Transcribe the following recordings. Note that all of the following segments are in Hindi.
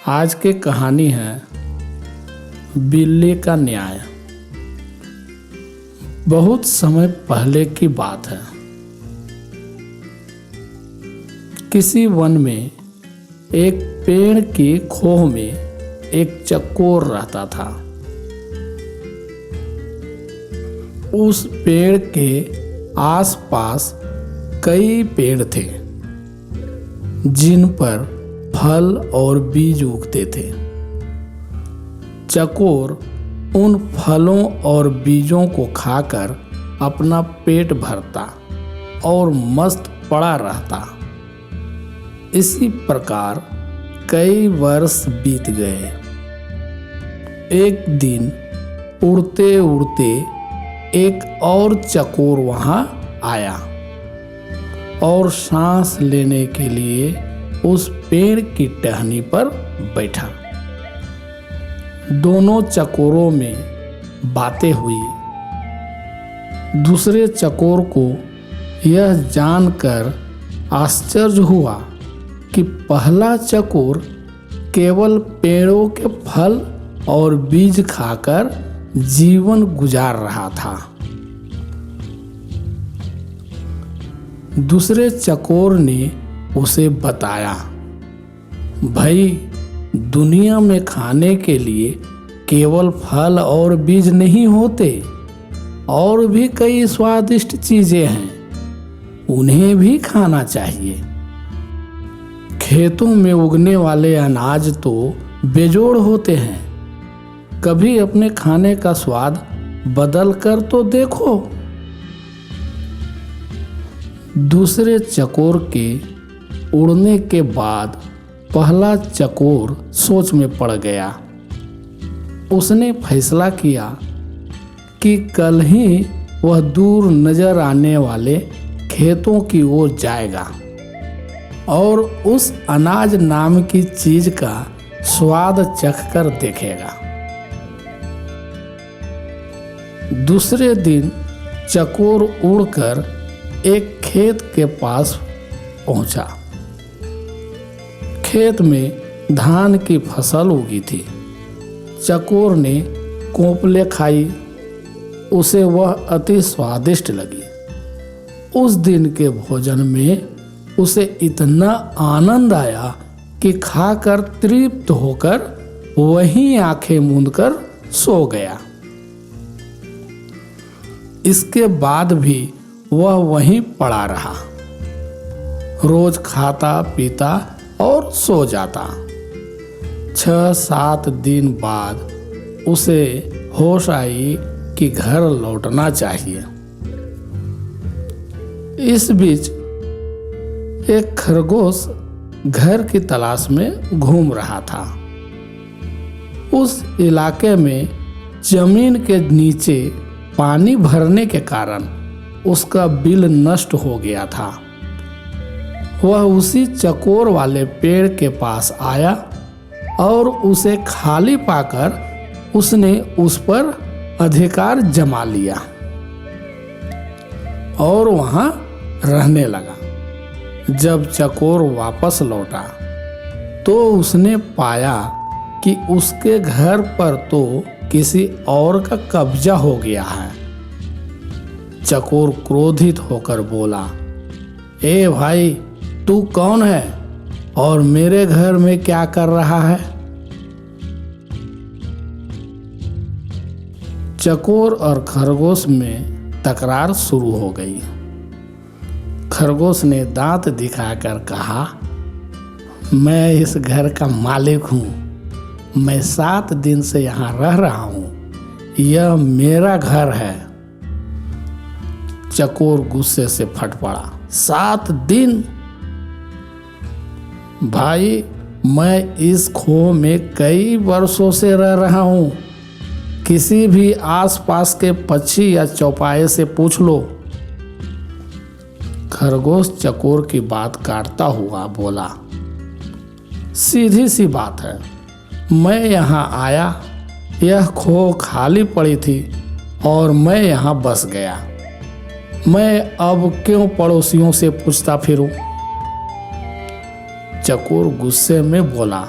आज की कहानी है बिल्ली का न्याय। बहुत समय पहले की बात है। किसी वन में एक पेड़ की खोह में एक चकोर रहता था। उस पेड़ के आसपास कई पेड़ थे जिन पर फल और बीज उगते थे। चकोर उन फलों और बीजों को खाकर अपना पेट भरता और मस्त पड़ा रहता। इसी प्रकार कई वर्ष बीत गए। एक दिन उड़ते उड़ते एक और चकोर वहां आया और सांस लेने के लिए उस पेड़ की टहनी पर बैठा। दोनों चकोरों में बातें हुई। दूसरे चकोर को यह जानकर आश्चर्य हुआ कि पहला चकोर केवल पेड़ों के फल और बीज खाकर जीवन गुजार रहा था। दूसरे चकोर ने उसे बताया, भाई, दुनिया में खाने के लिए केवल फल और बीज नहीं होते, और भी कई स्वादिष्ट चीजें हैं, उन्हें भी खाना चाहिए। खेतों में उगने वाले अनाज तो बेजोड़ होते हैं, कभी अपने खाने का स्वाद बदल कर तो देखो। दूसरे चकोर के उड़ने के बाद पहला चकोर सोच में पड़ गया। उसने फैसला किया कि कल ही वह दूर नजर आने वाले खेतों की ओर जाएगा और उस अनाज नाम की चीज का स्वाद चखकर देखेगा। दूसरे दिन चकोर उड़कर एक खेत के पास पहुंचा। खेत में धान की फसल उगी थी। चकोर ने कोपले खाई, उसे वह अति स्वादिष्ट लगी। उस दिन के भोजन में उसे इतना आनंद आया कि खाकर तृप्त होकर वहीं आंखें मूंदकर सो गया। इसके बाद भी वह वहीं पड़ा रहा, रोज खाता पीता और सो जाता। 6-7 दिन बाद उसे होश आई कि घर लौटना चाहिए। इस बीच एक खरगोश घर की तलाश में घूम रहा था। उस इलाके में जमीन के नीचे पानी भरने के कारण उसका बिल नष्ट हो गया था। वह उसी चकोर वाले पेड़ के पास आया और उसे खाली पाकर उसने उस पर अधिकार जमा लिया और वहां रहने लगा। जब चकोर वापस लौटा तो उसने पाया कि उसके घर पर तो किसी और का कब्जा हो गया है। चकोर क्रोधित होकर बोला, ए भाई, तू कौन है और मेरे घर में क्या कर रहा है? चकोर और खरगोश में तकरार शुरू हो गई। खरगोश ने दांत दिखाकर कहा, मैं इस घर का मालिक हूं। मैं 7 दिन से यहाँ रह रहा हूं। यह मेरा घर है। चकोर गुस्से से फट पड़ा, 7 दिन? भाई, मैं इस खोह में कई वर्षों से रह रहा हूं। किसी भी आसपास के पक्षी या चौपाए से पूछ लो। खरगोश चकोर की बात काटता हुआ बोला, सीधी सी बात है, मैं यहाँ आया, यह खोह खाली पड़ी थी और मैं यहाँ बस गया। मैं अब क्यों पड़ोसियों से पूछता फिरूं? चकोर गुस्से में बोला,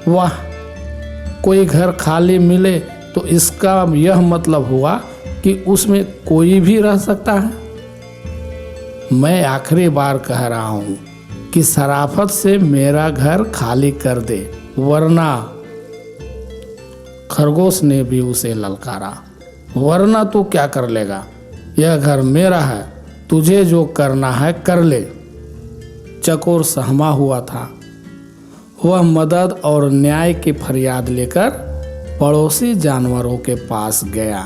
वाह, कोई घर खाली मिले तो इसका यह मतलब हुआ कि उसमें कोई भी रह सकता है। मैं आखिरी बार कह रहा हूं कि शराफत से मेरा घर खाली कर दे, वरना। खरगोश ने भी उसे ललकारा। वरना तू क्या कर लेगा? यह घर मेरा है, तुझे जो करना है कर ले। चकोर सहमा हुआ था। वह मदद और न्याय की फरियाद लेकर पड़ोसी जानवरों के पास गया।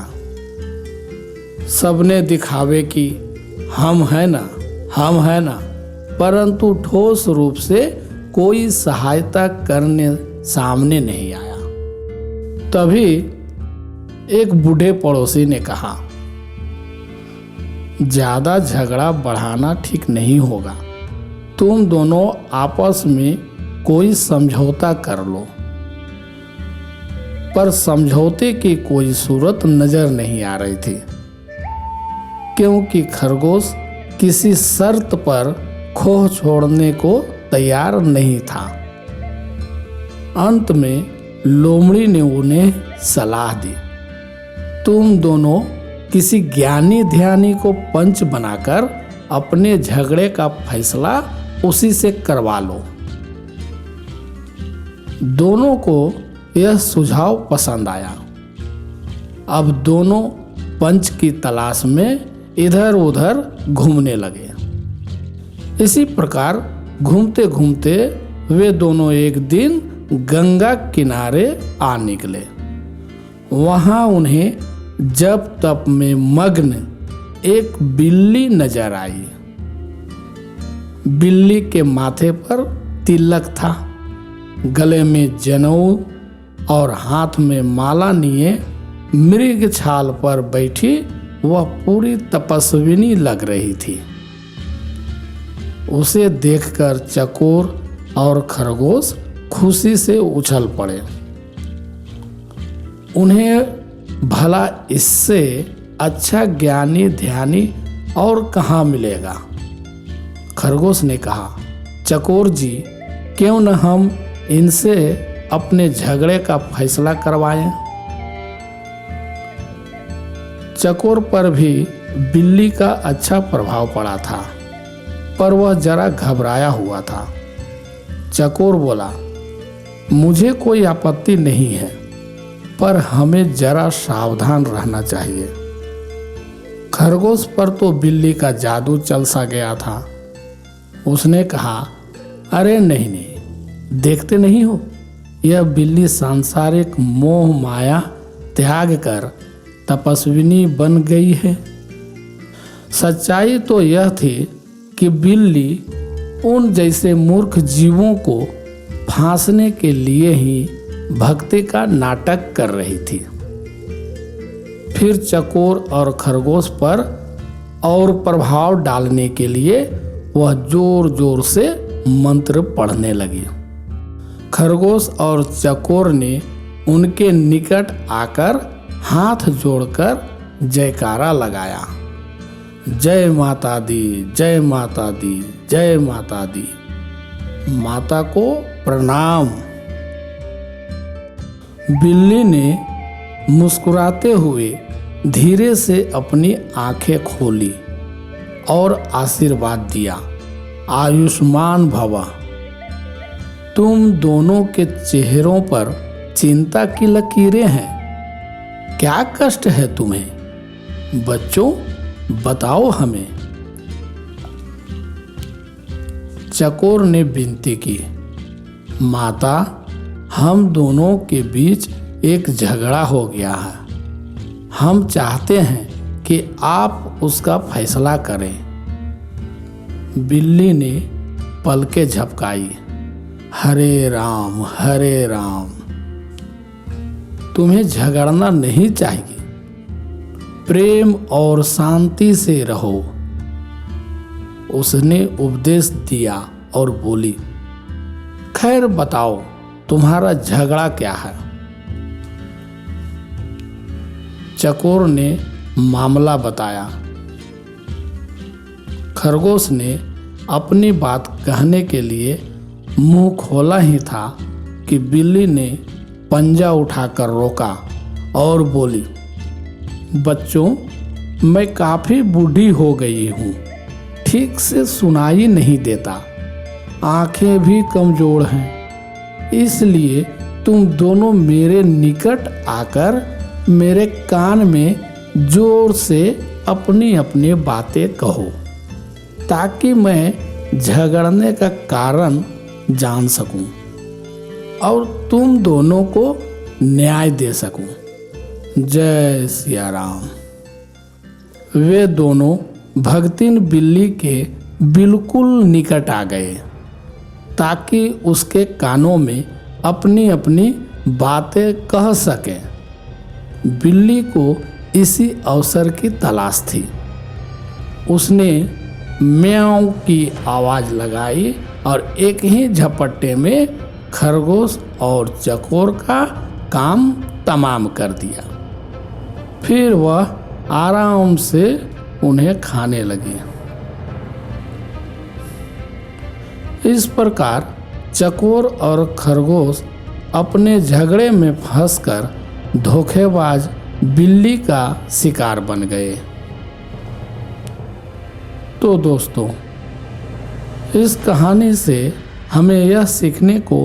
सबने दिखावे की हम है ना, परंतु ठोस रूप से कोई सहायता करने सामने नहीं आया। तभी एक बूढ़े पड़ोसी ने कहा, ज्यादा झगड़ा बढ़ाना ठीक नहीं होगा, तुम दोनों आपस में कोई समझौता कर लो। पर समझौते की कोई सूरत नजर नहीं आ रही थी, क्योंकि खरगोश किसी शर्त पर खोह छोड़ने को तैयार नहीं था। अंत में लोमड़ी ने उन्हें सलाह दी, तुम दोनों किसी ज्ञानी ध्यानी को पंच बनाकर अपने झगड़े का फैसला उसी से करवा लो। दोनों को यह सुझाव पसंद आया। अब दोनों पंच की तलाश में इधर उधर घूमने लगे। इसी प्रकार घूमते घूमते वे दोनों एक दिन गंगा किनारे आ निकले। वहां उन्हें जप तप में मग्न एक बिल्ली नजर आई। बिल्ली के माथे पर तिलक था, गले में जनेऊ और हाथ में माला लिए मृग छाल पर बैठी वह पूरी तपस्विनी लग रही थी। उसे देखकर चकोर और खरगोश खुशी से उछल पड़े। उन्हें भला इससे अच्छा ज्ञानी ध्यानी और कहाँ मिलेगा। खरगोश ने कहा, चकोर जी, क्यों न हम इनसे अपने झगड़े का फैसला करवाएं। चकोर पर भी बिल्ली का अच्छा प्रभाव पड़ा था, पर वह जरा घबराया हुआ था। चकोर बोला, मुझे कोई आपत्ति नहीं है, पर हमें जरा सावधान रहना चाहिए। खरगोश पर तो बिल्ली का जादू चल सा गया था। उसने कहा, अरे नहीं, देखते नहीं हो, यह बिल्ली सांसारिक मोह माया त्याग कर तपस्विनी बन गई है। सच्चाई तो यह थी कि बिल्ली उन जैसे मूर्ख जीवों को फांसने के लिए ही भक्ति का नाटक कर रही थी। फिर चकोर और खरगोश पर और प्रभाव डालने के लिए वह जोर जोर से मंत्र पढ़ने लगी। खरगोश और चकोर ने उनके निकट आकर हाथ जोड़कर जयकारा लगाया, जय माता दी, जय माता दी, जय माता दी, माता को प्रणाम। बिल्ली ने मुस्कुराते हुए धीरे से अपनी आंखें खोली और आशीर्वाद दिया, आयुष्मान भवा। तुम दोनों के चेहरों पर चिंता की लकीरें हैं। क्या कष्ट है तुम्हें? बच्चों, बताओ हमें। चकोर ने विनती की, माता, हम दोनों के बीच एक झगड़ा हो गया है। हम चाहते हैं कि आप उसका फैसला करें। बिल्ली ने पलकें झपकाई, हरे राम, हरे राम। तुम्हें झगड़ना नहीं चाहिए, प्रेम और शांति से रहो। उसने उपदेश दिया और बोली, खैर बताओ, तुम्हारा झगड़ा क्या है? चकोर ने मामला बताया। खरगोश ने अपनी बात कहने के लिए मुंह खोला ही था कि बिल्ली ने पंजा उठाकर रोका और बोली, बच्चों, मैं काफ़ी बूढ़ी हो गई हूँ, ठीक से सुनाई नहीं देता, आंखें भी कमज़ोर हैं, इसलिए तुम दोनों मेरे निकट आकर मेरे कान में जोर से अपनी अपनी बातें कहो, ताकि मैं झगड़ने का कारण जान सकूं और तुम दोनों को न्याय दे सकूं। जय सिया राम। वे दोनों भगतिन बिल्ली के बिल्कुल निकट आ गए ताकि उसके कानों में अपनी अपनी बातें कह सकें। बिल्ली को इसी अवसर की तलाश थी। उसने म्याऊं की आवाज़ लगाई और एक ही झपट्टे में खरगोश और चकोर का काम तमाम कर दिया। फिर वह आराम से उन्हें खाने लगी। इस प्रकार चकोर और खरगोश अपने झगड़े में फंसकर धोखेबाज बिल्ली का शिकार बन गए। तो दोस्तों, इस कहानी से हमें यह सीखने को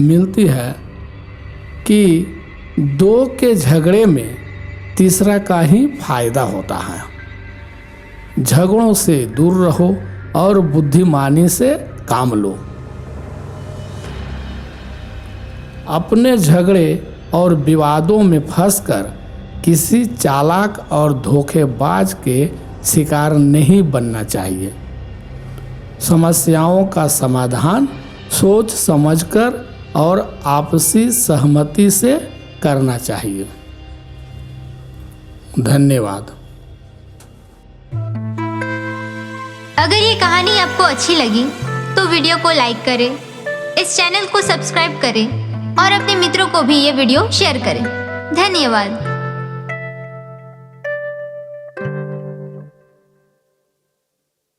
मिलती है कि दो के झगड़े में तीसरा का ही फायदा होता है। झगड़ों से दूर रहो और बुद्धिमानी से काम लो। अपने झगड़े और विवादों में फंसकर किसी चालाक और धोखेबाज के शिकार नहीं बनना चाहिए। समस्याओं का समाधान सोच समझकर और आपसी सहमति से करना चाहिए। धन्यवाद। अगर ये कहानी आपको अच्छी लगी तो वीडियो को लाइक करें, इस चैनल को सब्सक्राइब करें और अपने मित्रों को भी ये वीडियो शेयर करें। धन्यवाद।